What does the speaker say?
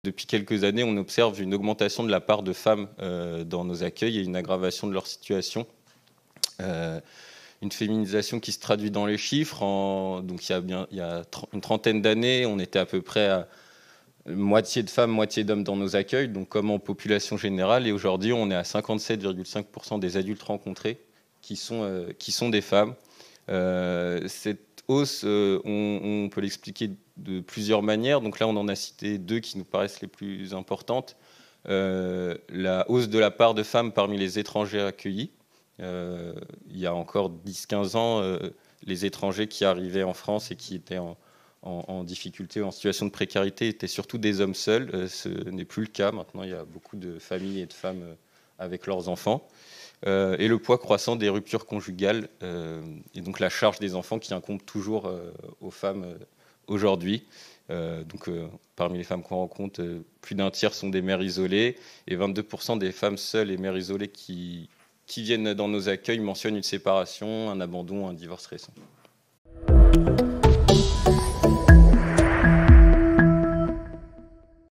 depuis quelques années, on observe une augmentation de la part de femmes dans nos accueils et une aggravation de leur situation. Une féminisation qui se traduit dans les chiffres. Donc il y a une trentaine d'années, on était à peu près à moitié de femmes, moitié d'hommes dans nos accueils, donc comme en population générale. Et aujourd'hui, on est à 57,5% des adultes rencontrés qui sont des femmes. Cette hausse, on peut l'expliquer de plusieurs manières. Donc là, on en a cité deux qui nous paraissent les plus importantes. La hausse de la part de femmes parmi les étrangers accueillis. Il y a encore 10-15 ans, les étrangers qui arrivaient en France et qui étaient en difficulté ou en situation de précarité étaient surtout des hommes seuls. Ce n'est plus le cas. Maintenant, il y a beaucoup de familles et de femmes avec leurs enfants. Et le poids croissant des ruptures conjugales et donc la charge des enfants qui incombe toujours aux femmes aujourd'hui. Parmi les femmes qu'on rencontre, plus d'un tiers sont des mères isolées et 22% des femmes seules et mères isolées qui viennent dans nos accueils mentionnent une séparation, un abandon, un divorce récent.